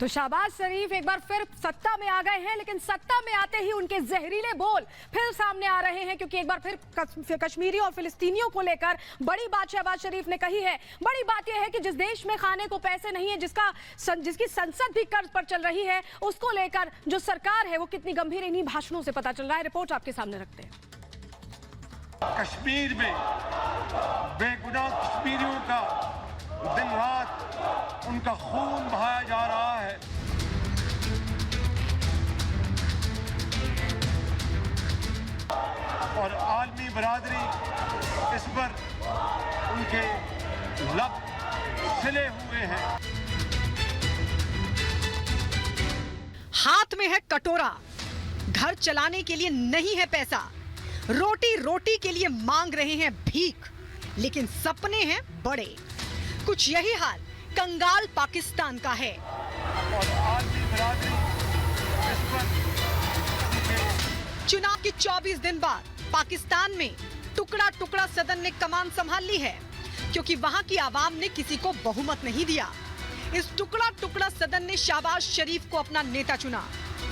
तो शहबाज शरीफ एक बार फिर सत्ता में आ गए हैं, लेकिन सत्ता में आते ही उनके जहरीले बोल फिर सामने आ रहे हैं, क्योंकि एक बार फिर कश्मीरी और फिलिस्तीनियों को लेकर बड़ी बात शहबाज शरीफ ने कही है। बड़ी बात यह है कि जिस देश में खाने को पैसे नहीं है, जिसकी संसद भी कर्ज पर चल रही है, उसको लेकर जो सरकार है वो कितनी गंभीर इन्हीं भाषणों से पता चल रहा है। रिपोर्ट आपके सामने रखते हैं। कश्मीर में बेगुनाह कश्मीरियों का दिन रात उनका खून बहाया जा रहा है। और आलमी बरादरी इस पर उनके लब सिले हुए हैं। हाथ में है कटोरा, घर चलाने के लिए नहीं है पैसा, रोटी रोटी के लिए मांग रहे हैं भीख, लेकिन सपने हैं बड़े। कुछ यही हाल कंगाल पाकिस्तान का है। और आलमी बरादरी इस पर चुनाव के 24 दिन बाद पाकिस्तान में टुकड़ा टुकड़ा सदन ने कमान संभाल ली है, क्योंकि वहां की आवाम ने किसी को बहुमत नहीं दिया। इस टुकड़ा टुकड़ा सदन ने शहबाज शरीफ को अपना नेता चुना,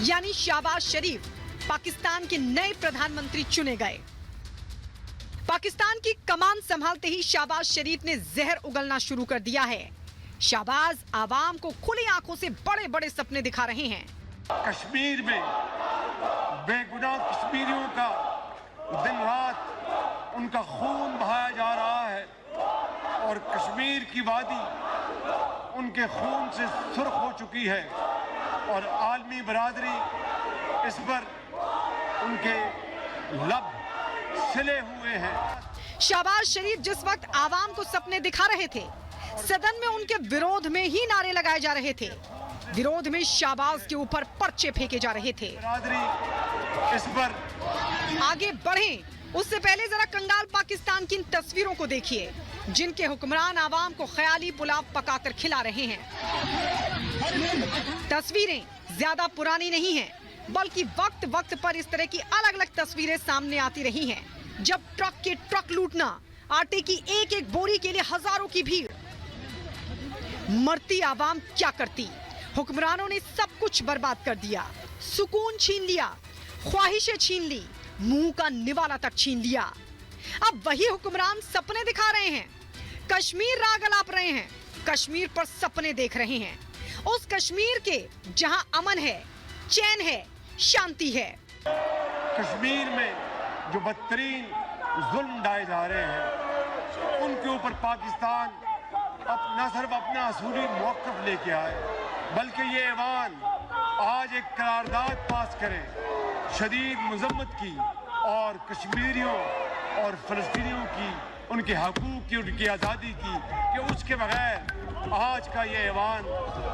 यानी शहबाज शरीफ पाकिस्तान के नए प्रधानमंत्री चुने गए। पाकिस्तान की कमान संभालते ही शहबाज शरीफ ने जहर उगलना शुरू कर दिया है। शहबाज आवाम को खुली आंखों से बड़े बड़े सपने दिखा रहे हैं। कश्मीर में बेगुनाह कश्मीरियों का दिन रात उनका खून बहाया जा रहा है और कश्मीर की वादी उनके खून से सुर्ख हो चुकी है और आलमी बरादरी इस पर उनके लब सिले हुए हैं। शहबाज शरीफ जिस वक्त आवाम को सपने दिखा रहे थे, सदन में उनके विरोध में ही नारे लगाए जा रहे थे। विरोध में शहबाज के ऊपर पर्चे फेंके जा रहे थे। बरादरी इस पर आगे बढ़ें, उससे पहले जरा कंगाल पाकिस्तान की इन तस्वीरों को देखिए, जिनके हुक्मरान आवाम को ख्याली पुलाव पकाकर खिला रहे हैं। तस्वीरें ज्यादा पुरानी नहीं हैं, बल्कि वक्त वक्त पर इस तरह की अलग अलग तस्वीरें सामने आती रही हैं, जब ट्रक के ट्रक लूटना, आटे की एक एक बोरी के लिए हजारों की भीड़। मरती आवाम क्या करती? हुक्मरानों ने सब कुछ बर्बाद कर दिया, सुकून छीन लिया, ख्वाहिशें छीन ली, मुंह का निवाला तक छीन लिया। अब वही हुक्मरान सपने दिखा रहे हैं, कश्मीर राग अलाप रहे हैं, कश्मीर पर सपने देख रहे हैं। उस कश्मीर के जहां अमन है, चैन है, शांति है। कश्मीर में जो बदतरीन जुल्म ढाए जा रहे हैं, उनके ऊपर पाकिस्तान न सिर्फ अपना असूली मौक़िफ़ लेके आए, बल्कि ये ऐवान आज एक करारदाद पास करे शदीद मज़म्मत की और कश्मीरियों और फ़लस्तीनियों की, उनके हकूक़ की, उनकी आज़ादी की, कि उसके बगैर आज का ये ऐवान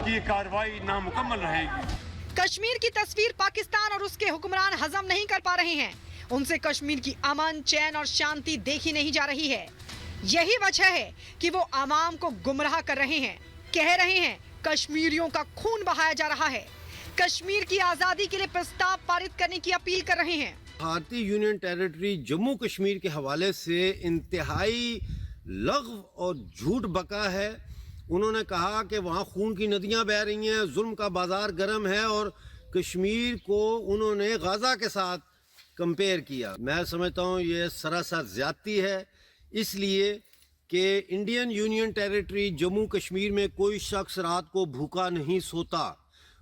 की कार्रवाई नामुकम्मल रहेगी। कश्मीर की तस्वीर पाकिस्तान और उसके हुक्मरान हजम नहीं कर पा रहे हैं। उनसे कश्मीर की अमन, चैन और शांति देखी नहीं जा रही है। यही वजह है कि वो आवाम को गुमराह कर रहे हैं, कह रहे हैं कश्मीरियों का खून बहाया जा रहा है, कश्मीर की आजादी के लिए प्रस्ताव पारित करने की अपील कर रहे हैं। भारतीय यूनियन टेरिटरी जम्मू कश्मीर के हवाले से इंतहाई लग़्व और झूठ बका है। उन्होंने कहा कि वहाँ खून की नदियाँ बह रही हैं, जुल्म का बाजार गर्म है, और कश्मीर को उन्होंने गाज़ा के साथ कंपेयर किया। मैं समझता हूँ ये सरासर ज़्यादती है, इसलिए कि Indian union territory Jammu Kashmir में कोई शख्स रात को भूखा नहीं सोता,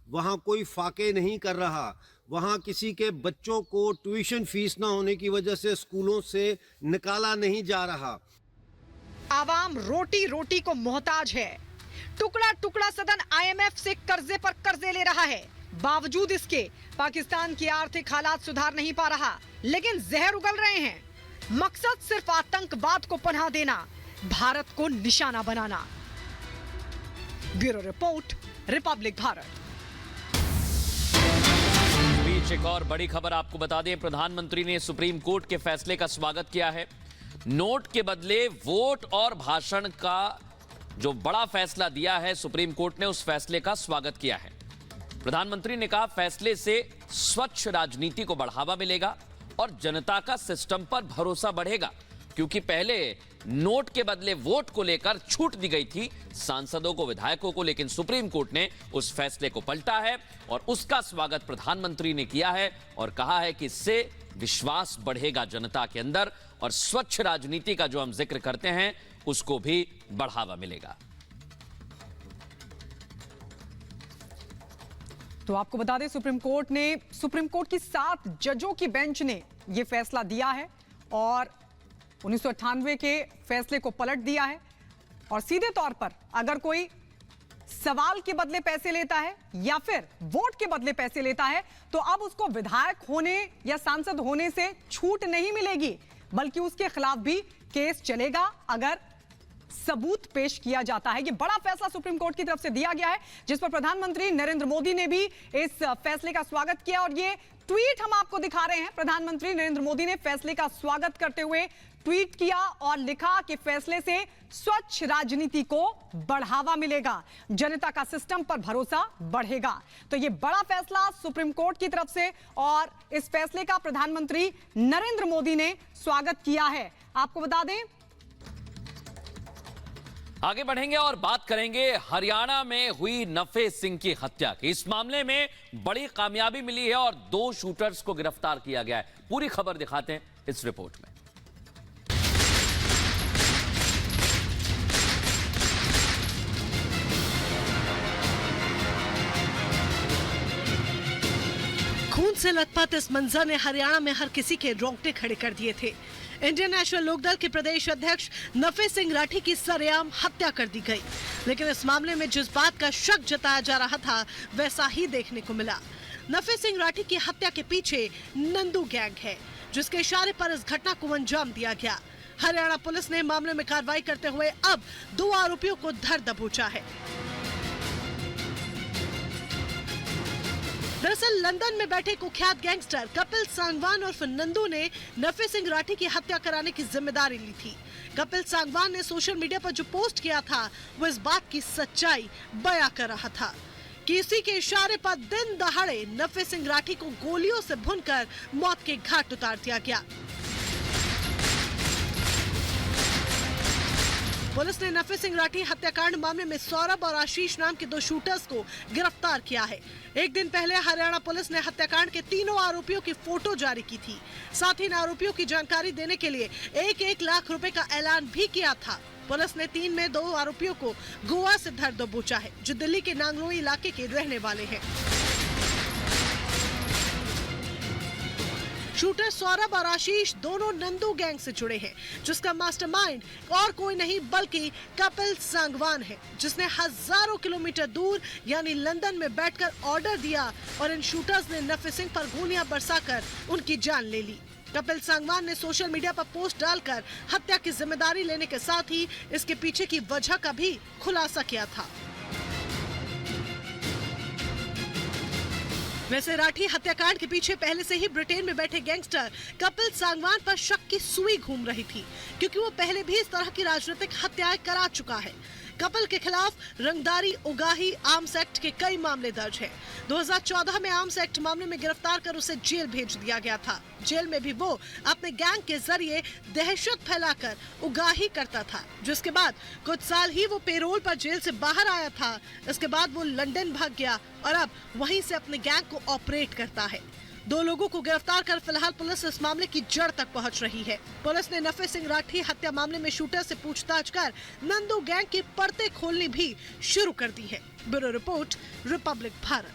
वहाँ कोई फाके नहीं कर रहा, वहाँ किसी के बच्चों को ट्यूशन फीस ना होने की वजह से स्कूलों से निकाला नहीं जा रहा। आवाम रोटी रोटी को मोहताज है। टुकड़ा टुकड़ा सदन IMF से कर्जे पर कर्जे ले रहा है, बावजूद इसके पाकिस्तान की आर्थिक हालात सुधार नहीं पा रहा, लेकिन जहर उगल रहे हैं। मकसद सिर्फ आतंकवाद को पनाह देना, भारत को निशाना बनाना। Bureau report, republic Bharat. बीच एक और बड़ी खबर आपको बता दें, प्रधानमंत्री ने सुप्रीम कोर्ट के फैसले का स्वागत किया है। नोट के बदले वोट और भाषण का जो बड़ा फैसला दिया है सुप्रीम कोर्ट ने, उस फैसले का स्वागत किया है। प्रधानमंत्री ने कहा फैसले से स्वच्छ राजनीति को बढ़ावा मिलेगा और जनता का सिस्टम पर भरोसा बढ़ेगा। क्योंकि पहले नोट के बदले वोट को लेकर छूट दी गई थी सांसदों को, विधायकों को, लेकिन सुप्रीम कोर्ट ने उस फैसले को पलटा है और उसका स्वागत प्रधानमंत्री ने किया है और कहा है कि इससे विश्वास बढ़ेगा जनता के अंदर और स्वच्छ राजनीति का जो हम जिक्र करते हैं उसको भी बढ़ावा मिलेगा। तो आपको बता दें सुप्रीम कोर्ट की 7 जजों की बेंच ने यह फैसला दिया है और 1998 के फैसले को पलट दिया है और सीधे तौर पर अगर कोई सवाल के बदले पैसे लेता है या फिर वोट के बदले पैसे लेता है तो अब उसको विधायक होने या सांसद होने से छूट नहीं मिलेगी, बल्कि उसके खिलाफ भी केस चलेगा अगर सबूत पेश किया जाता है। ये बड़ा फैसला सुप्रीम कोर्ट की तरफ से दिया गया है, जिस पर प्रधानमंत्री नरेंद्र मोदी ने भी इस फैसले का स्वागत किया और ये ट्वीट हम आपको दिखा रहे हैं। प्रधानमंत्री नरेंद्र मोदी ने फैसले का स्वागत करते हुए ट्वीट किया और लिखा कि फैसले से स्वच्छ राजनीति को बढ़ावा मिलेगा, जनता का सिस्टम पर भरोसा बढ़ेगा। तो ये बड़ा फैसला सुप्रीम कोर्ट की तरफ से और इस फैसले का प्रधानमंत्री नरेंद्र मोदी ने स्वागत किया है। आपको बता दें, आगे बढ़ेंगे और बात करेंगे हरियाणा में हुई नफे सिंह की हत्या की। इस मामले में बड़ी कामयाबी मिली है और 2 शूटर्स को गिरफ्तार किया गया है। पूरी खबर दिखाते हैं इस रिपोर्ट में। खून से लथपथ इस मंजर ने हरियाणा में हर किसी के रोंगटे खड़े कर दिए थे। इंडियन नेशनल लोकदल के प्रदेश अध्यक्ष नफे सिंह राठी की सरेआम हत्या कर दी गई, लेकिन इस मामले में जिस बात का शक जताया जा रहा था वैसा ही देखने को मिला। नफे सिंह राठी की हत्या के पीछे नंदू गैंग है, जिसके इशारे पर इस घटना को अंजाम दिया गया। हरियाणा पुलिस ने मामले में कार्रवाई करते हुए अब 2 आरोपियों को धर दबोचा है। दरअसल लंदन में बैठे कुख्यात गैंगस्टर कपिल सांगवान और नंदू ने नफे सिंह राठी की हत्या कराने की जिम्मेदारी ली थी। कपिल सांगवान ने सोशल मीडिया पर जो पोस्ट किया था वो इस बात की सच्चाई बयां कर रहा था कि इसी के इशारे पर दिन दहाड़े नफे सिंह राठी को गोलियों से भूनकर मौत के घाट उतार दिया गया। पुलिस ने नफे सिंह राठी हत्याकांड मामले में सौरभ और आशीष नाम के 2 शूटर्स को गिरफ्तार किया है। एक दिन पहले हरियाणा पुलिस ने हत्याकांड के 3 आरोपियों की फोटो जारी की थी। साथ ही इन आरोपियों की जानकारी देने के लिए 1-1 लाख रुपए का ऐलान भी किया था। पुलिस ने 3 में 2 आरोपियों को गोवा से धर दबोचा है, जो दिल्ली के नांगलोई इलाके के रहने वाले हैं। शूटर सौरभ और आशीष दोनों नंदू गैंग से जुड़े हैं, जिसका मास्टरमाइंड और कोई नहीं बल्कि कपिल सांगवान है, जिसने हजारों किलोमीटर दूर यानी लंदन में बैठकर ऑर्डर दिया और इन शूटर्स ने नफे सिंह पर गोलियां बरसाकर उनकी जान ले ली। कपिल सांगवान ने सोशल मीडिया पर पोस्ट डालकर हत्या की जिम्मेदारी लेने के साथ ही इसके पीछे की वजह का भी खुलासा किया था। वैसे राठी हत्याकांड के पीछे पहले से ही ब्रिटेन में बैठे गैंगस्टर कपिल सांगवान पर शक की सुई घूम रही थी, क्योंकि वो पहले भी इस तरह की राजनीतिक हत्याएं करा चुका है। कपिल के खिलाफ रंगदारी, उगाही, आर्म्स एक्ट के कई मामले दर्ज हैं। 2014 में आर्म्स एक्ट मामले में गिरफ्तार कर उसे जेल भेज दिया गया था। जेल में भी वो अपने गैंग के जरिए दहशत फैलाकर उगाही करता था, जिसके बाद कुछ साल ही वो पेरोल पर जेल से बाहर आया था। इसके बाद वो लंदन भाग गया और अब वहीं से अपने गैंग को ऑपरेट करता है। 2 लोगों को गिरफ्तार कर फिलहाल पुलिस इस मामले की जड़ तक पहुंच रही है। पुलिस ने नफे सिंह राठी हत्या मामले में शूटर से पूछताछ कर नंदू गैंग की परतें खोलनी भी शुरू कर दी है। Bureau report, republic Bharat.